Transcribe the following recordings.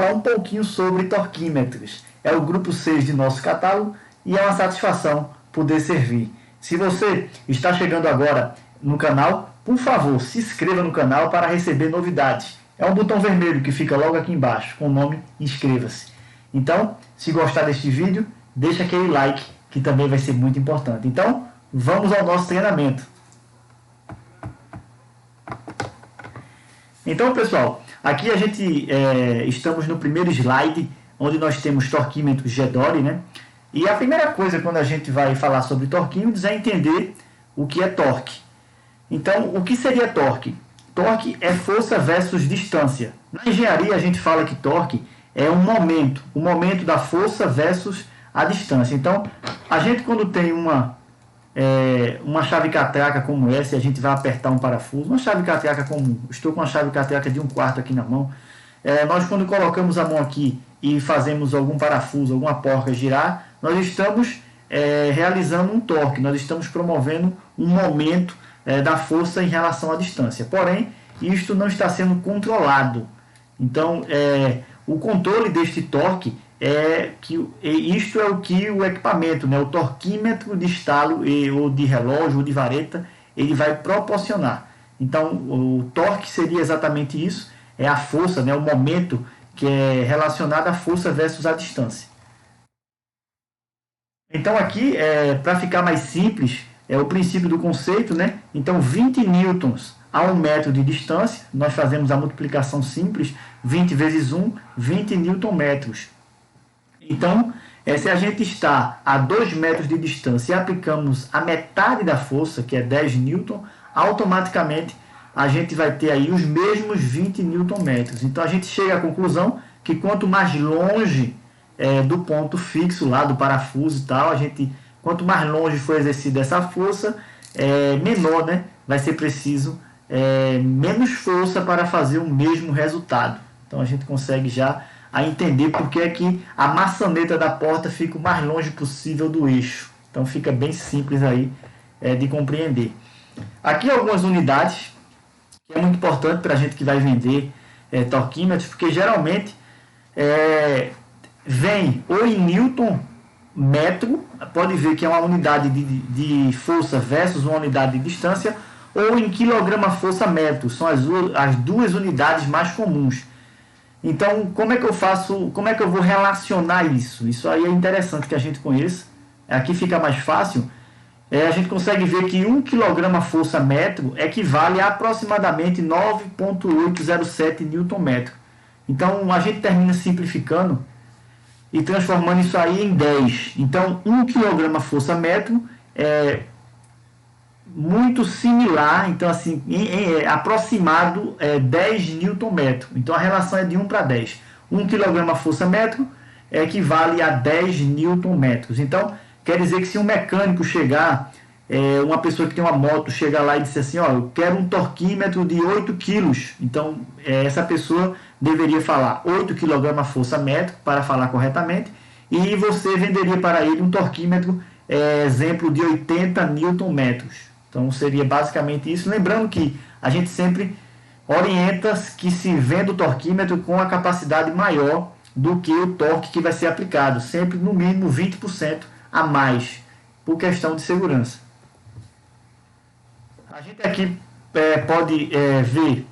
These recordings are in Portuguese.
falar um pouquinho sobre torquímetros. É o grupo 6 de nosso catálogo e é uma satisfação poder servir. Se você está chegando agora no canal, por favor, se inscreva no canal para receber novidades. É um botão vermelho que fica logo aqui embaixo com o nome Inscreva-se. Então, se gostar deste vídeo, deixa aquele like que também vai ser muito importante. Então, vamos ao nosso treinamento. Então, pessoal, aqui a gente estamos no primeiro slide, onde nós temos torquímetros Gedore, né? E a primeira coisa quando a gente vai falar sobre torquímetros é entender o que é torque. Então, o que seria torque? Torque é força versus distância. Na engenharia a gente fala que torque é o momento da força versus a distância. Então, a gente quando tem uma chave catraca como essa, e a gente vai apertar um parafuso, uma chave catraca comum, estou com uma chave catraca de 1/4 aqui na mão, nós quando colocamos a mão aqui e fazemos algum parafuso, alguma porca girar, nós estamos realizando um torque, nós estamos promovendo um momento da força em relação à distância. Porém, isto não está sendo controlado. Então, o controle deste torque isto é o que o equipamento, né, o torquímetro de estalo ou de relógio ou de vareta, ele vai proporcionar. Então, o torque seria exatamente isso, é a força, né, o momento que é relacionado à força versus a distância. Então, aqui, para ficar mais simples, é o princípio do conceito, né? Então, 20 newtons a 1 metro de distância, nós fazemos a multiplicação simples, 20 vezes 1, 20 newton metros. Então, se a gente está a 2 metros de distância e aplicamos a metade da força, que é 10 newton, automaticamente a gente vai ter aí os mesmos 20 newton metros. Então, a gente chega à conclusão que quanto mais longe do ponto fixo lá, do parafuso e tal, quanto mais longe for exercida essa força, menor, né? Vai ser preciso menos força para fazer o mesmo resultado. Então, a gente consegue já entender porque é que a maçaneta da porta fica o mais longe possível do eixo. Então fica bem simples aí de compreender. Aqui algumas unidades, que é muito importante para a gente que vai vender torquímetros, porque geralmente vem ou em Newton metro, pode ver que é uma unidade de força versus uma unidade de distância, ou em quilograma força metro, são as duas unidades mais comuns. Então, como é que eu vou relacionar isso? Isso aí é interessante que a gente conheça. Aqui fica mais fácil. A gente consegue ver que 1 kg força metro equivale a aproximadamente 9,807 Nm. Então, a gente termina simplificando e transformando isso aí em 10. Então, 1 kg força metro é muito similar, então assim, aproximado 10 Nm. Então a relação é de 1 para 10. 1 kg força metro equivale a 10 Nm. Então, quer dizer que se um mecânico chegar, uma pessoa que tem uma moto, chegar lá e disser assim, ó, eu quero um torquímetro de 8 kg. Então, essa pessoa deveria falar 8 kg força metro para falar corretamente, e você venderia para ele um torquímetro, exemplo, de 80 Nm. Então seria basicamente isso. Lembrando que a gente sempre orienta que se venda o torquímetro com a capacidade maior do que o torque que vai ser aplicado. Sempre no mínimo 20% a mais, por questão de segurança. A gente aqui pode ver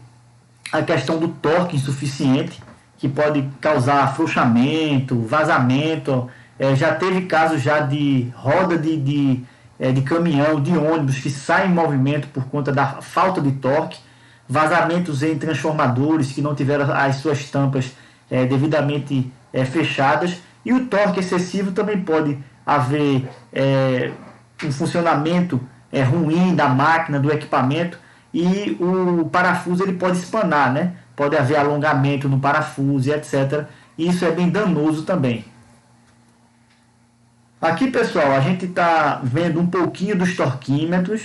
a questão do torque insuficiente, que pode causar afrouxamento, vazamento. Já teve casos já de roda de caminhão, de ônibus que sai em movimento por conta da falta de torque, vazamentos em transformadores que não tiveram as suas tampas devidamente fechadas, e o torque excessivo também pode haver um funcionamento ruim da máquina, do equipamento, e o parafuso ele pode espanar, né? Pode haver alongamento no parafuso e etc. E isso é bem danoso também. Aqui, pessoal, a gente está vendo um pouquinho dos torquímetros.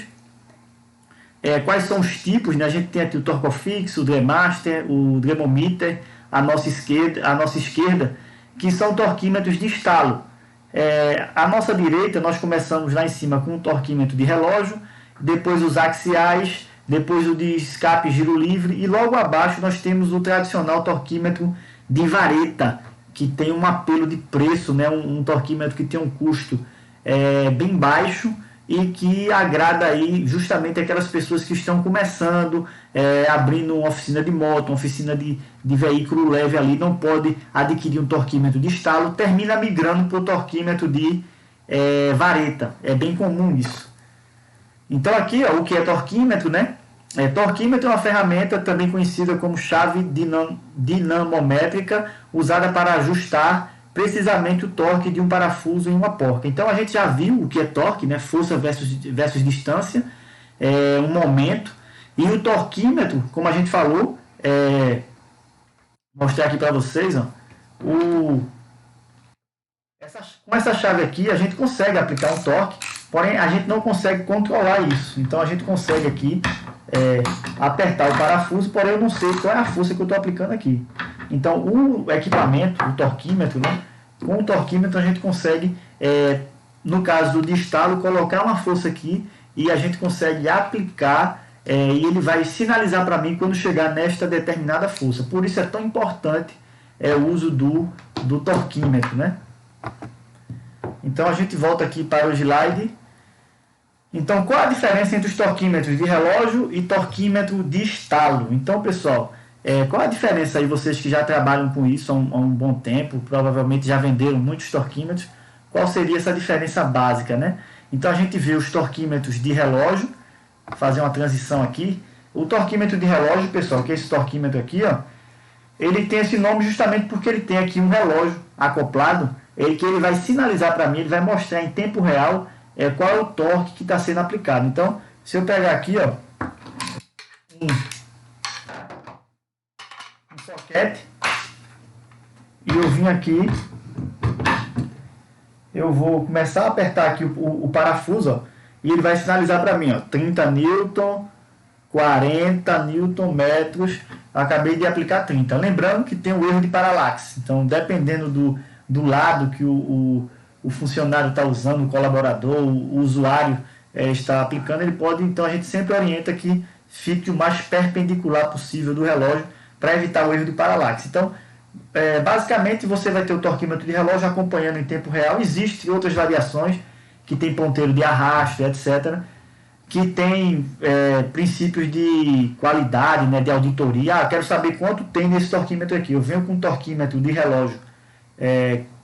Quais são os tipos, né? A gente tem aqui o Torcofix, o Dremaster, o Dremometer, à nossa esquerda, que são torquímetros de estalo. À nossa direita, nós começamos lá em cima com um torquímetro de relógio, depois os axiais, depois o de escape giro livre, e logo abaixo nós temos o tradicional torquímetro de vareta, que tem um apelo de preço, né? Um torquímetro que tem um custo bem baixo e que agrada aí justamente aquelas pessoas que estão começando, abrindo uma oficina de moto, uma oficina de veículo leve ali, não pode adquirir um torquímetro de estalo, termina migrando para o torquímetro de vareta. É bem comum isso. Então aqui, ó, o que é torquímetro, né? Torquímetro é uma ferramenta também conhecida como chave dinamométrica, usada para ajustar precisamente o torque de um parafuso em uma porca. Então a gente já viu o que é torque, né? Força versus distância, um momento. E o torquímetro, como a gente falou, mostrar aqui para vocês, ó, com essa chave aqui a gente consegue aplicar um torque, porém a gente não consegue controlar isso. Então a gente consegue aqui apertar o parafuso, porém eu não sei qual é a força que eu estou aplicando aqui. Então o equipamento, o torquímetro, né? Com o torquímetro a gente consegue, no caso do de estalo, colocar uma força aqui e a gente consegue aplicar e ele vai sinalizar para mim quando chegar nesta determinada força. Por isso é tão importante o uso do torquímetro, né? Então a gente volta aqui para o slide. Então, qual a diferença entre os torquímetros de relógio e torquímetro de estalo? Então, pessoal, qual a diferença aí, vocês que já trabalham com isso há um bom tempo, provavelmente já venderam muitos torquímetros, qual seria essa diferença básica, né? Então, a gente vê os torquímetros de relógio, fazer uma transição aqui. O torquímetro de relógio, pessoal, que é esse torquímetro aqui, ó, ele tem esse nome justamente porque ele tem aqui um relógio acoplado, que ele vai sinalizar para mim, ele vai mostrar em tempo real qual é o torque que está sendo aplicado. Então, se eu pegar aqui, ó, um soquete, e eu vim aqui, eu vou começar a apertar aqui o parafuso, ó, e ele vai sinalizar para mim, ó, 30 newton, 40 newton metros, acabei de aplicar 30. Lembrando que tem o erro de paralaxe, então dependendo do lado que o funcionário está usando, o colaborador, o usuário está aplicando, ele pode, então a gente sempre orienta que fique o mais perpendicular possível do relógio para evitar o erro de paralaxe. Então, basicamente você vai ter o torquímetro de relógio acompanhando em tempo real. Existem outras variações que tem ponteiro de arrasto, etc., que tem princípios de qualidade, né, de auditoria. Quero saber quanto tem nesse torquímetro aqui. Eu venho com um torquímetro de relógio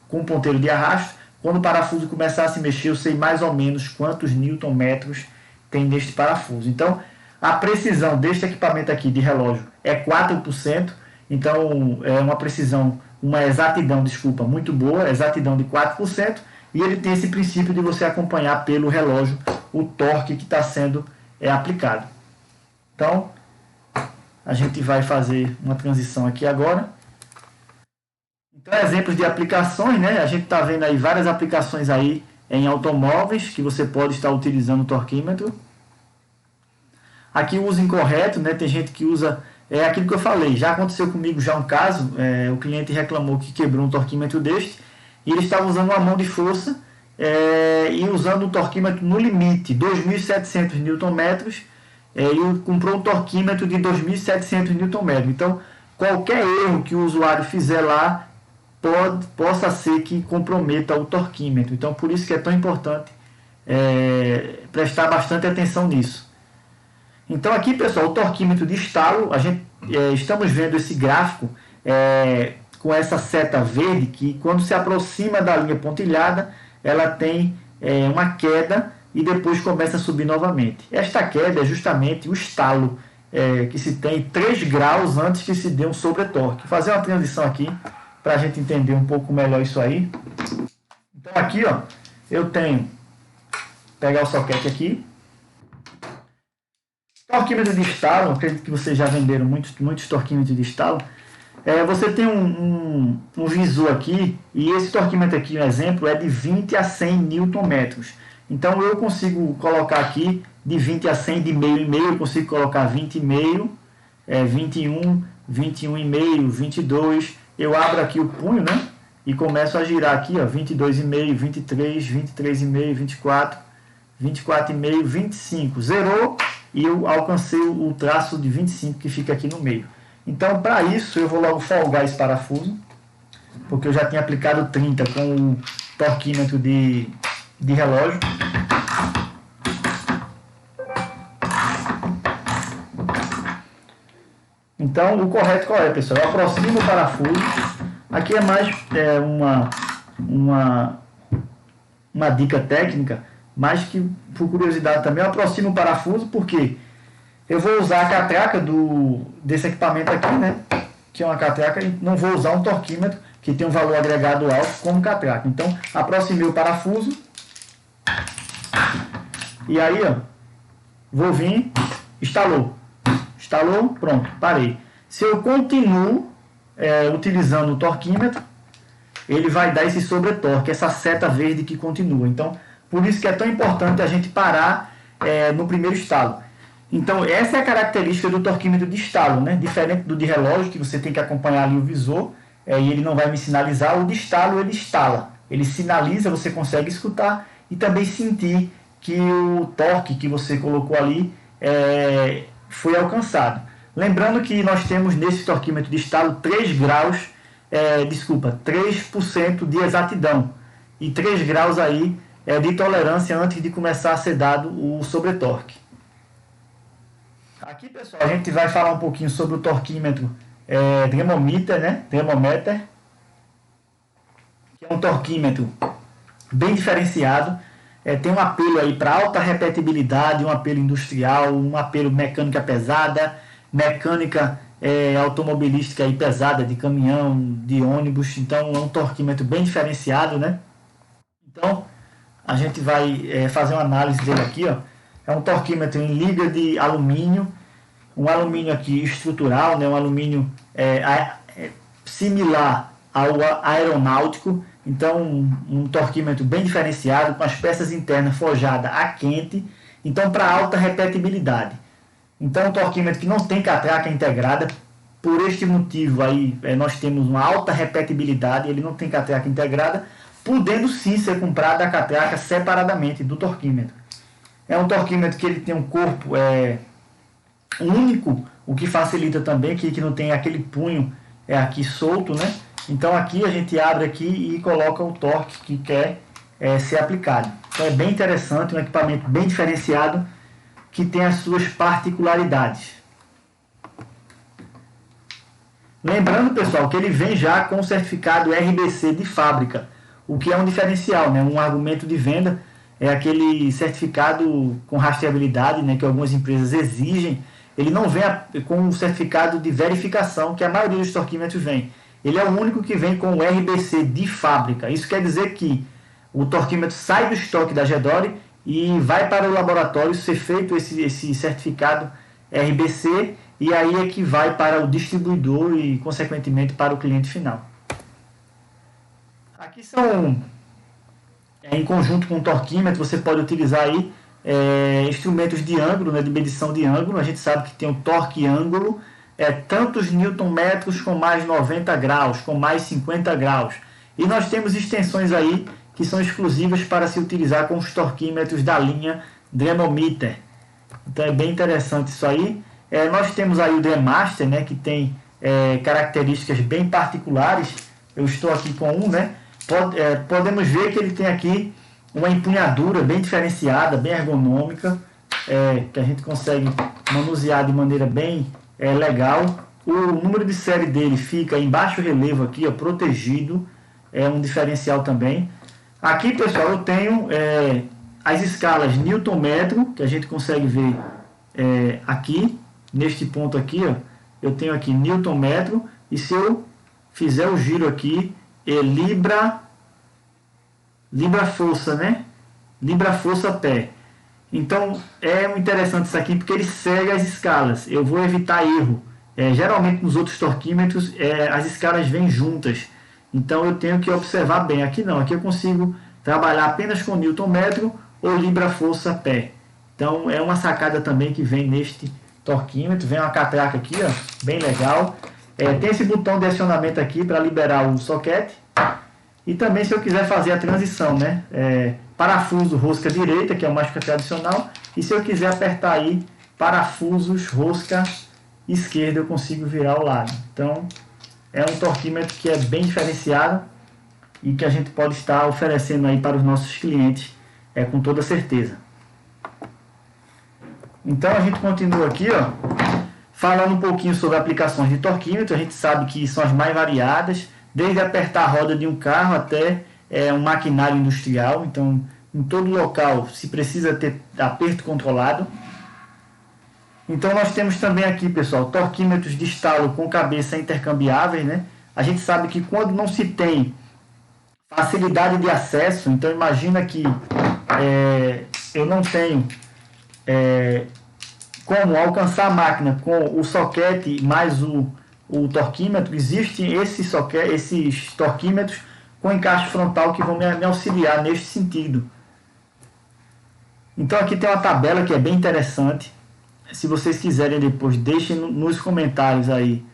com ponteiro de arrasto. Quando o parafuso começar a se mexer, eu sei mais ou menos quantos newton-metros tem neste parafuso. Então, a precisão deste equipamento aqui de relógio é 4%. Então, é uma exatidão, muito boa, exatidão de 4%. E ele tem esse princípio de você acompanhar pelo relógio o torque que está sendo aplicado. Então, a gente vai fazer uma transição aqui agora. Então, exemplos de aplicações, né? A gente está vendo aí várias aplicações aí em automóveis que você pode estar utilizando o torquímetro. Aqui o uso incorreto, né? Tem gente que usa, aquilo que eu falei, já aconteceu comigo já um caso, o cliente reclamou que quebrou um torquímetro deste, e ele estava usando uma mão de força e usando um torquímetro no limite, 2.700 Nm, e comprou um torquímetro de 2.700 Nm. Então, qualquer erro que o usuário fizer lá, possa ser que comprometa o torquímetro. Então, por isso que é tão importante prestar bastante atenção nisso. Então, aqui, pessoal, o torquímetro de estalo, estamos vendo esse gráfico com essa seta verde, que quando se aproxima da linha pontilhada, ela tem uma queda e depois começa a subir novamente. Esta queda é justamente o estalo, que se tem 3 graus antes que se dê um sobretorque. Vou fazer uma transição aqui para a gente entender um pouco melhor isso aí. Então aqui, ó, eu tenho, pegar o soquete aqui, torquímetro de estalo, acredito que vocês já venderam muitos torquímetros de estalo. Você tem um visor aqui, e esse torquímetro aqui, um exemplo, é de 20 a 100 Nm. Então eu consigo colocar aqui de 20 a 100 de meio em meio, eu consigo colocar 20,5, 21, 21,5, 22. Eu abro aqui o punho, né? E começo a girar aqui, ó, 22,5, 23, 23,5, 24, 24,5, 25. Zerou e eu alcancei o traço de 25 que fica aqui no meio. Então, para isso, eu vou logo folgar esse parafuso, porque eu já tinha aplicado 30 com o torquímetro de relógio. Então, o correto qual é, pessoal? Eu aproximo o parafuso. Aqui é mais uma dica técnica, mas que, por curiosidade também, eu aproximo o parafuso, porque eu vou usar a catraca desse equipamento aqui, né? Que é uma catraca, e não vou usar um torquímetro, que tem um valor agregado alto, como catraca. Então, aproximei o parafuso. E aí, ó, vou vir, instalou. Instalou, pronto, parei. Se eu continuo utilizando o torquímetro, ele vai dar esse sobretorque, essa seta verde que continua. Então, por isso que é tão importante a gente parar no primeiro estalo. Então, essa é a característica do torquímetro de estalo, né? Diferente do de relógio, que você tem que acompanhar ali o visor, e ele não vai me sinalizar. O de estalo, ele estala. Ele sinaliza, você consegue escutar e também sentir que o torque que você colocou ali foi alcançado. Lembrando que nós temos nesse torquímetro de estalo 3% de exatidão e 3 graus aí de tolerância antes de começar a ser dado o sobretorque. Aqui, pessoal, a gente vai falar um pouquinho sobre o torquímetro Dremometer, né? Dremometer, que é um torquímetro bem diferenciado. Tem um apelo aí para alta repetibilidade, um apelo industrial, um apelo mecânica pesada, mecânica automobilística aí pesada, de caminhão, de ônibus. Então é um torquímetro bem diferenciado, né? Então a gente vai fazer uma análise dele aqui, ó. É um torquímetro em liga de alumínio, um alumínio aqui estrutural, né? Um alumínio similar ao aeronáutico. Então, um torquímetro bem diferenciado, com as peças internas forjadas a quente, então para alta repetibilidade. Então, um torquímetro que não tem catraca integrada, por este motivo aí nós temos uma alta repetibilidade, ele não tem catraca integrada, podendo sim ser comprada a catraca separadamente do torquímetro. É um torquímetro que ele tem um corpo único, o que facilita também que não tem aquele punho aqui solto, né? Então aqui a gente abre aqui e coloca o torque que quer ser aplicado. Então é bem interessante, um equipamento bem diferenciado que tem as suas particularidades. Lembrando, pessoal, que ele vem já com o certificado RBC de fábrica, o que é um diferencial, né? Um argumento de venda é aquele certificado com rastreabilidade, né, que algumas empresas exigem. Ele não vem com um certificado de verificação, que a maioria dos torquímetros vem. Ele é o único que vem com o RBC de fábrica. Isso quer dizer que o torquímetro sai do estoque da Gedore e vai para o laboratório ser feito esse certificado RBC, e aí é que vai para o distribuidor e, consequentemente, para o cliente final. Aqui são, em conjunto com o torquímetro, você pode utilizar aí instrumentos de ângulo, né, de medição de ângulo. A gente sabe que tem o torque ângulo, tantos newton-metros com mais 90 graus, com mais 50 graus. E nós temos extensões aí que são exclusivas para se utilizar com os torquímetros da linha Dremometer. Então é bem interessante isso aí. Nós temos aí o Dremaster, né, que tem características bem particulares. Eu estou aqui com um, né? Podemos ver que ele tem aqui uma empunhadura bem diferenciada, bem ergonômica, que a gente consegue manusear de maneira bem legal. O número de série dele fica em baixo relevo aqui, ó, protegido, é um diferencial também. Aqui, pessoal, eu tenho as escalas Newton-metro, que a gente consegue ver aqui, neste ponto aqui, ó, eu tenho aqui Newton-metro, e se eu fizer o giro aqui, Libra-força, né? Libra-força-pé. Então, é interessante isso aqui, porque ele segue as escalas. Eu vou evitar erro. Geralmente, nos outros torquímetros, as escalas vêm juntas. Então, eu tenho que observar bem. Aqui não, aqui eu consigo trabalhar apenas com Newton-metro ou Libra-força-pé. Então, é uma sacada também que vem neste torquímetro. Vem uma catraca aqui, ó, bem legal. Tem esse botão de acionamento aqui para liberar o soquete. E também, se eu quiser fazer a transição, né? Parafuso rosca direita, que é o mais tradicional. E se eu quiser apertar aí, parafusos rosca esquerda eu consigo virar ao lado. Então é um torquímetro que é bem diferenciado e que a gente pode estar oferecendo aí para os nossos clientes com toda certeza. Então a gente continua aqui, ó, falando um pouquinho sobre aplicações de torquímetro. A gente sabe que são as mais variadas, desde apertar a roda de um carro até um maquinário industrial. Então, em todo local se precisa ter aperto controlado. Então, nós temos também aqui, pessoal, torquímetros de estalo com cabeça intercambiáveis, né? A gente sabe que quando não se tem facilidade de acesso, então imagina que eu não tenho como alcançar a máquina com o soquete mais o torquímetro, existem esses torquímetros com encaixe frontal que vão me auxiliar neste sentido. Então aqui tem uma tabela que é bem interessante. Se vocês quiserem depois, deixem nos comentários aí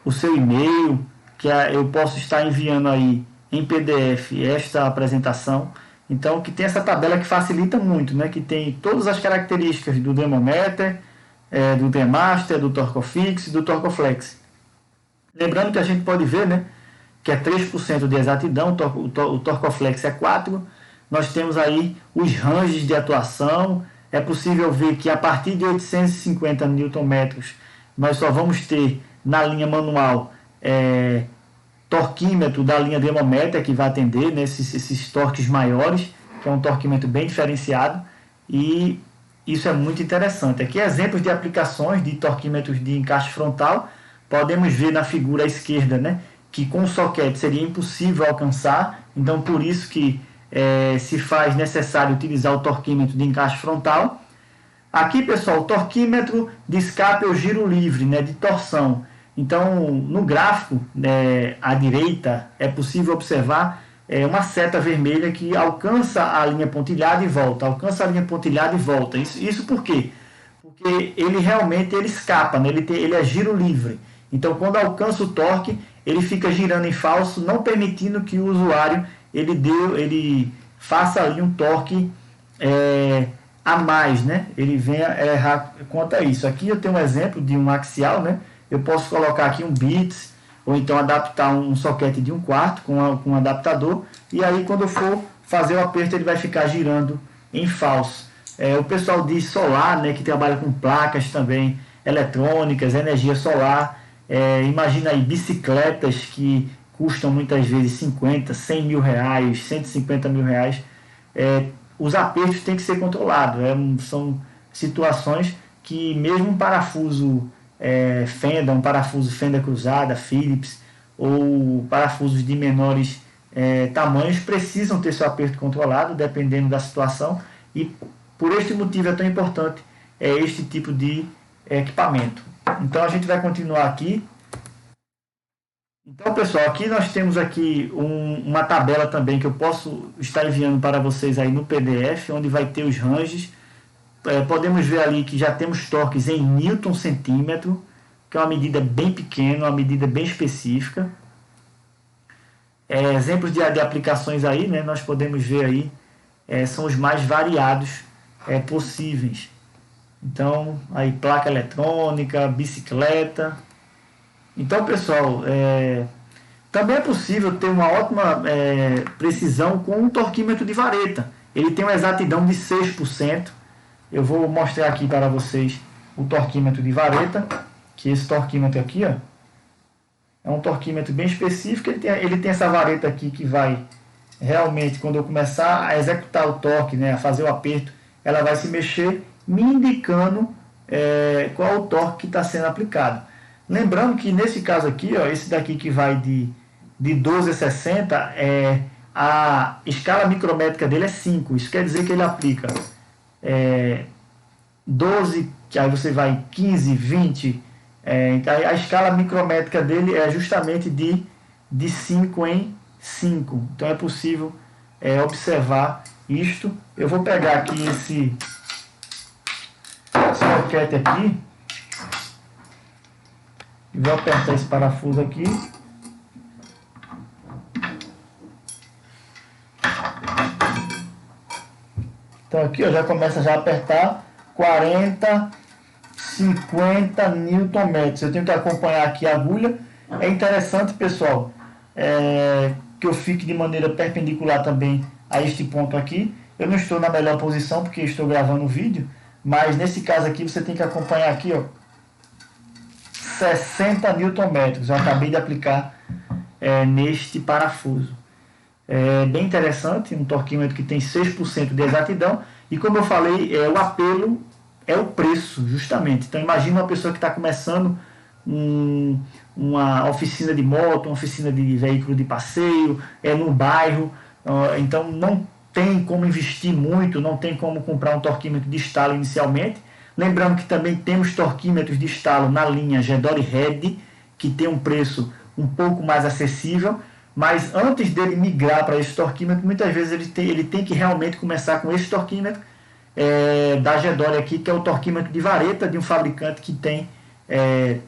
o seu e-mail, que eu posso estar enviando aí em PDF esta apresentação. Então, que tem essa tabela que facilita muito, né? Que tem todas as características do Demometer, do Demaster, do Torcofix e do Torcoflex. Lembrando que a gente pode ver, né, que é 3% de exatidão, o Torcoflex é 4%. Nós temos aí os ranges de atuação. É possível ver que a partir de 850 Nm nós só vamos ter na linha manual torquímetro da linha Demometer, que vai atender, né, esses torques maiores, que é um torquímetro bem diferenciado, e isso é muito interessante. Aqui exemplos de aplicações de torquímetros de encaixe frontal. Podemos ver na figura à esquerda, né, que com o soquete seria impossível alcançar, então por isso que se faz necessário utilizar o torquímetro de encaixe frontal. Aqui, pessoal, o torquímetro de escape ou giro livre, né, de torção. Então, no gráfico à direita, é possível observar uma seta vermelha que alcança a linha pontilhada e volta, alcança a linha pontilhada e volta. Isso por quê? Porque ele realmente escapa, né? Ele é giro livre. Então, quando alcança o torque, ele fica girando em falso, não permitindo que o usuário ele faça ali um torque a mais, né? Ele venha errar quanto a isso. Aqui eu tenho um exemplo de um axial, né? Eu posso colocar aqui um bits, ou então adaptar um soquete de 1/4 com um adaptador, e aí quando eu for fazer o aperto ele vai ficar girando em falso. O pessoal de solar, né, que trabalha com placas também eletrônicas, energia solar, imagina aí bicicletas que custam muitas vezes 50, 100 mil reais, 150 mil reais. Os apertos têm que ser controlados. São situações que mesmo um parafuso fenda, um parafuso fenda cruzada, Phillips, ou parafusos de menores tamanhos precisam ter seu aperto controlado, dependendo da situação, e por este motivo é tão importante este tipo de equipamento. Então a gente vai continuar aqui. Então, pessoal, aqui nós temos aqui uma tabela também que eu posso estar enviando para vocês aí no PDF, onde vai ter os ranges. Podemos ver ali que já temos torques em Newton centímetro, que é uma medida bem pequena, uma medida bem específica. Exemplos de aplicações aí, né, nós podemos ver aí, são os mais variados possíveis. Então, aí placa eletrônica, bicicleta. Então, pessoal, também é possível ter uma ótima precisão com um torquímetro de vareta. Ele tem uma exatidão de 6%. Eu vou mostrar aqui para vocês o torquímetro de vareta, que esse torquímetro aqui, ó, é um torquímetro bem específico. Ele tem essa vareta aqui que vai realmente, quando eu começar a executar o torque, né, a fazer o aperto, ela vai se mexer, me indicando qual é o torque que está sendo aplicado. Lembrando que nesse caso aqui, ó, esse daqui que vai de 12 a 60, a escala micrométrica dele é 5. Isso quer dizer que ele aplica 12, que aí você vai 15, 20. A escala micrométrica dele é justamente de 5 em 5. Então é possível observar isto. Eu vou pegar aqui esse soquete aqui e vou apertar esse parafuso aqui. Então aqui, ó, já começa a apertar 40, 50 Nm. Eu tenho que acompanhar aqui a agulha. É interessante, pessoal, que eu fique de maneira perpendicular também a este ponto aqui. Eu não estou na melhor posição porque estou gravando o vídeo, mas nesse caso aqui você tem que acompanhar aqui, ó, 60 Nm. Eu acabei de aplicar neste parafuso. É bem interessante, um torquímetro que tem 6% de exatidão. E como eu falei, o apelo é o preço, justamente. Então imagina uma pessoa que está começando uma oficina de moto, uma oficina de veículo de passeio, no bairro. Então não tem como investir muito, não tem como comprar um torquímetro de estalo inicialmente. Lembrando que também temos torquímetros de estalo na linha Gedore Red, que tem um preço um pouco mais acessível, mas antes dele migrar para esse torquímetro, muitas vezes ele tem que realmente começar com esse torquímetro da Gedore aqui, que é o torquímetro de vareta de um fabricante que tem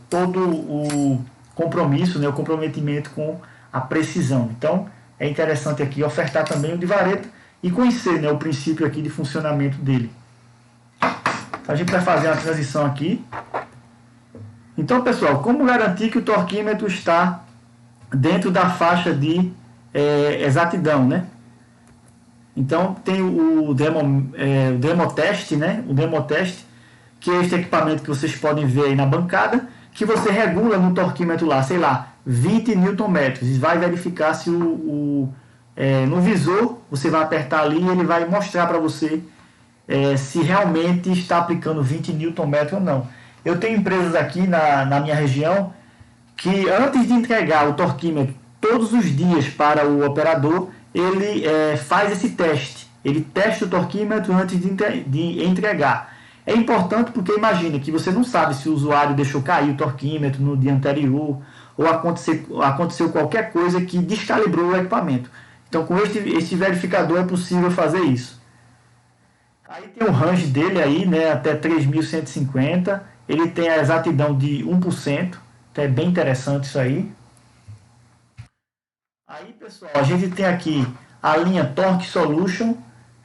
todo o compromisso, o comprometimento com a precisão. Então é interessante aqui ofertar também o de vareta e conhecer o princípio aqui de funcionamento dele. A gente vai fazer uma transição aqui. Então, pessoal, como garantir que o torquímetro está dentro da faixa de exatidão, né? Então, tem o Demotest, né? O Demotest, que é este equipamento que vocês podem ver aí na bancada, que você regula no torquímetro lá, sei lá, 20 Nm. E vai verificar se no visor, você vai apertar ali e ele vai mostrar para você se realmente está aplicando 20 Nm ou não. Eu tenho empresas aqui na minha região que antes de entregar o torquímetro todos os dias para o operador, ele faz esse teste. Ele testa o torquímetro antes de entregar. É importante porque imagine que você não sabe se o usuário deixou cair o torquímetro no dia anterior ou aconteceu qualquer coisa que descalibrou o equipamento. Então com este verificador é possível fazer isso. Aí tem o range dele aí, né, até 3.150. Ele tem a exatidão de 1%. Então é bem interessante isso aí. Aí, pessoal, a gente tem aqui a linha Torque Solution.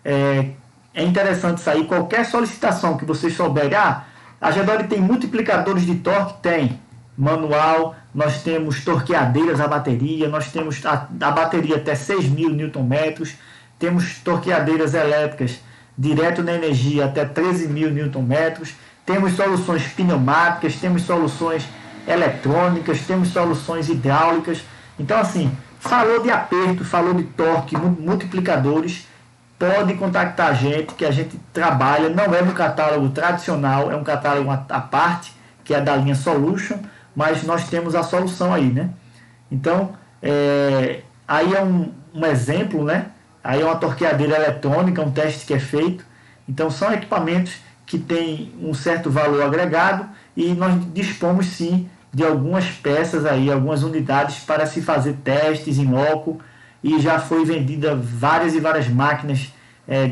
É interessante isso aí. Qualquer solicitação que vocês souberem. A Gedore tem multiplicadores de torque? Tem. Manual. Nós temos torqueadeiras a bateria. Nós temos a bateria até 6.000 Nm. Temos torqueadeiras elétricas direto na energia até 13.000 Nm. Temos soluções pneumáticas, temos soluções eletrônicas, temos soluções hidráulicas. Então, assim, falou de aperto, falou de torque, multiplicadores, pode contactar a gente, que a gente trabalha, não é no catálogo tradicional, é um catálogo à parte, que é da linha Solution, mas nós temos a solução aí, né? Então, aí é um exemplo, né? Aí é uma torqueadeira eletrônica, um teste que é feito. Então são equipamentos que têm um certo valor agregado e nós dispomos sim de algumas peças aí, algumas unidades para se fazer testes em loco, e já foi vendida várias e várias máquinas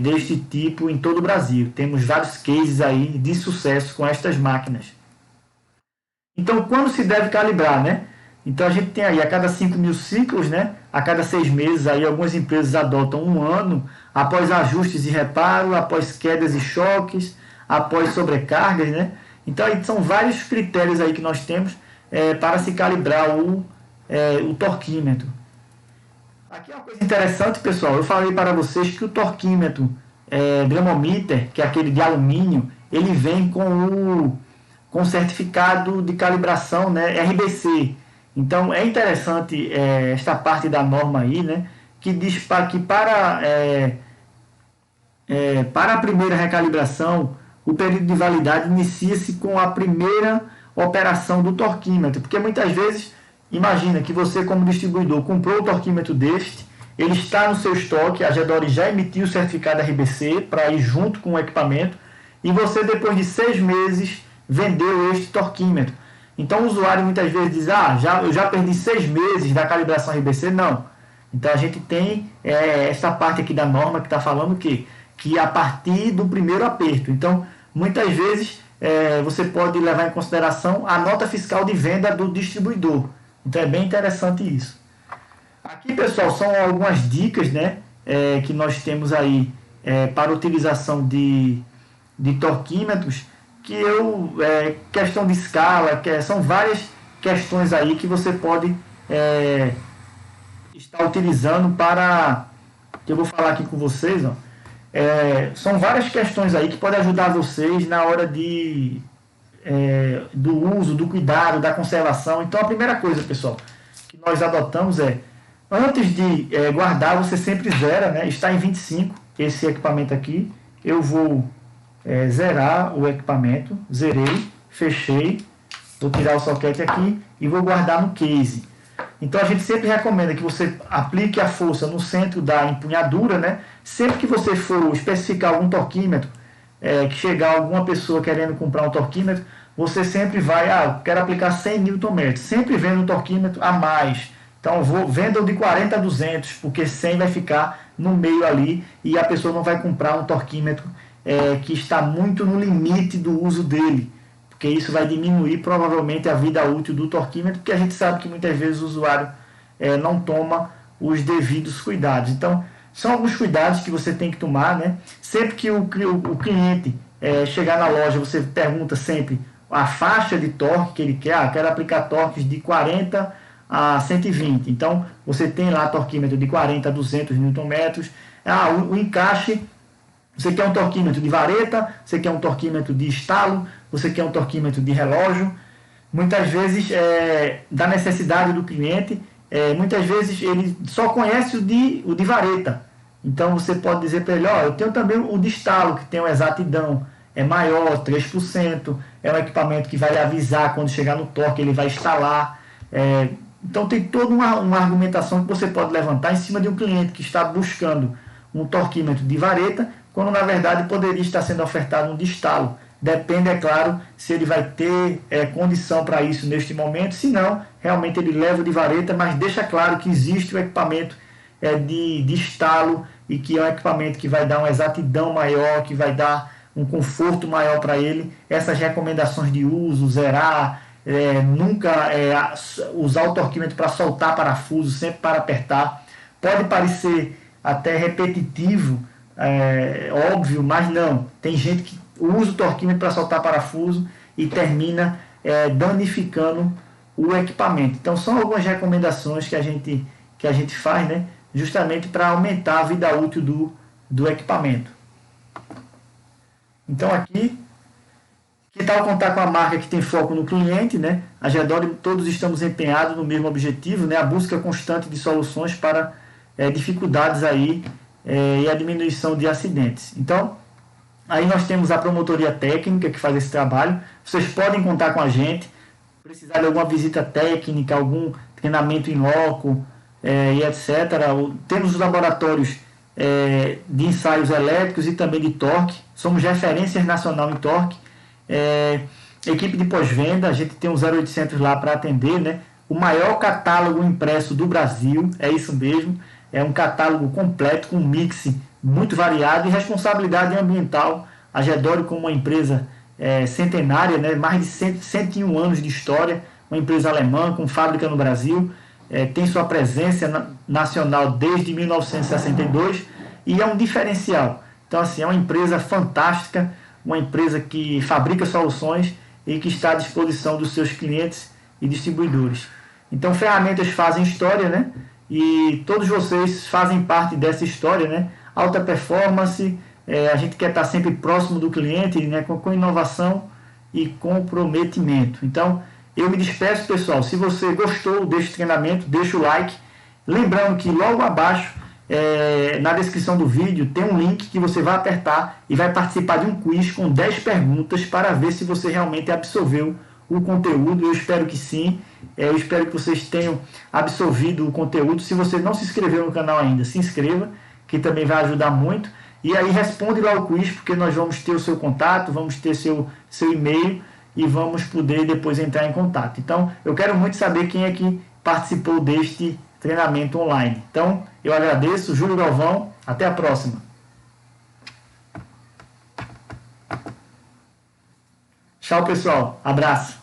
deste tipo em todo o Brasil. Temos vários cases aí de sucesso com estas máquinas. Então quando se deve calibrar, né? Então a gente tem aí a cada 5.000 ciclos, né? A cada 6 meses, aí algumas empresas adotam 1 ano, após ajustes e reparo, após quedas e choques, após sobrecargas, né? Então aí são vários critérios aí que nós temos para se calibrar o torquímetro. Aqui é uma coisa interessante, pessoal. Eu falei para vocês que o torquímetro Gramometer, que é aquele de alumínio, ele vem com o certificado de calibração, né? RBC. Então é interessante esta parte da norma aí, né, que diz que para a primeira recalibração, o período de validade inicia-se com a primeira operação do torquímetro, porque muitas vezes, imagina que você como distribuidor comprou o torquímetro deste, ele está no seu estoque, a Gedore já emitiu o certificado RBC para ir junto com o equipamento, e você depois de 6 meses vendeu este torquímetro. Então o usuário muitas vezes diz, eu já perdi 6 meses da calibração RBC. Não. Então a gente tem essa parte aqui da norma que está falando que a partir do primeiro aperto. Então muitas vezes você pode levar em consideração a nota fiscal de venda do distribuidor. Então é bem interessante isso. Aqui, pessoal, são algumas dicas, né, que nós temos aí para utilização de torquímetros. questão de escala, são várias questões aí que você pode estar utilizando para, que eu vou falar aqui com vocês, ó. São várias questões aí que podem ajudar vocês na hora do uso, do cuidado, da conservação. Então a primeira coisa, pessoal, que nós adotamos antes de guardar, você sempre zera, né? Está em 25 esse equipamento aqui, eu vou zerar o equipamento, zerei, fechei, vou tirar o soquete aqui e vou guardar no case. Então a gente sempre recomenda que você aplique a força no centro da empunhadura, né? Sempre que você for especificar algum torquímetro, que chegar alguma pessoa querendo comprar um torquímetro, você sempre vai, eu quero aplicar 100 Nm, sempre vendo um torquímetro a mais. Então venda o de 40 a 200, porque 100 vai ficar no meio ali e a pessoa não vai comprar um torquímetro que está muito no limite do uso dele, porque isso vai diminuir provavelmente a vida útil do torquímetro, porque a gente sabe que muitas vezes o usuário não toma os devidos cuidados. Então, são alguns cuidados que você tem que tomar, né? Sempre que o cliente chegar na loja, você pergunta sempre a faixa de torque que ele quer. Quero aplicar torques de 40 a 120. Então, você tem lá torquímetro de 40 a 200 Nm. O encaixe, você quer um torquímetro de vareta, você quer um torquímetro de estalo, você quer um torquímetro de relógio. Muitas vezes, da necessidade do cliente, muitas vezes ele só conhece o de vareta. Então você pode dizer para ele, eu tenho também o de estalo, que tem uma exatidão maior, 3%, é um equipamento que vai avisar quando chegar no torque, ele vai instalar. Então tem toda uma argumentação que você pode levantar em cima de um cliente que está buscando um torquímetro de vareta, quando na verdade poderia estar sendo ofertado um de estalo. Depende, é claro, se ele vai ter condição para isso neste momento. Se não, realmente ele leva o de vareta, mas deixa claro que existe o equipamento de estalo e que é um equipamento que vai dar uma exatidão maior, que vai dar um conforto maior para ele. Essas recomendações de uso, zerar, nunca usar o torquímetro para soltar parafuso, sempre para apertar. Pode parecer até repetitivo, óbvio, mas não. Tem gente que usa o torquímetro para soltar parafuso e termina danificando o equipamento. Então são algumas recomendações que a gente faz, né, justamente para aumentar a vida útil do equipamento. Então aqui, que tal contar com a marca que tem foco no cliente, né? A Gedore, todos estamos empenhados no mesmo objetivo, né? A busca constante de soluções para dificuldades aí e a diminuição de acidentes. Então, aí nós temos a promotoria técnica que faz esse trabalho. Vocês podem contar com a gente, precisar de alguma visita técnica, algum treinamento em loco, e etc. Temos os laboratórios de ensaios elétricos e também de torque. Somos referências nacional em torque. Equipe de pós-venda, a gente tem um 0800 lá para atender, né? O maior catálogo impresso do Brasil, é isso mesmo. É um catálogo completo, com um mix muito variado e responsabilidade ambiental. A Gedore, como uma empresa centenária, né? Mais de 101 anos de história, uma empresa alemã com fábrica no Brasil, tem sua presença nacional desde 1962 e é um diferencial. Então, assim, é uma empresa fantástica, uma empresa que fabrica soluções e que está à disposição dos seus clientes e distribuidores. Então, ferramentas fazem história, né? E todos vocês fazem parte dessa história, né? Alta performance, a gente quer estar sempre próximo do cliente, né? Com inovação e comprometimento. Então, eu me despeço, pessoal. Se você gostou deste treinamento, deixa o like. Lembrando que logo abaixo, na descrição do vídeo, tem um link que você vai apertar e vai participar de um quiz com 10 perguntas para ver se você realmente absorveu o conteúdo. Eu espero que sim. Eu espero que vocês tenham absorvido o conteúdo. Se você não se inscreveu no canal ainda, se inscreva, que também vai ajudar muito. E aí responde lá o quiz, porque nós vamos ter o seu contato, vamos ter seu e-mail e vamos poder depois entrar em contato. Então, eu quero muito saber quem é que participou deste treinamento online. Então, eu agradeço, Júlio Galvão, até a próxima. Tchau, pessoal. Abraço.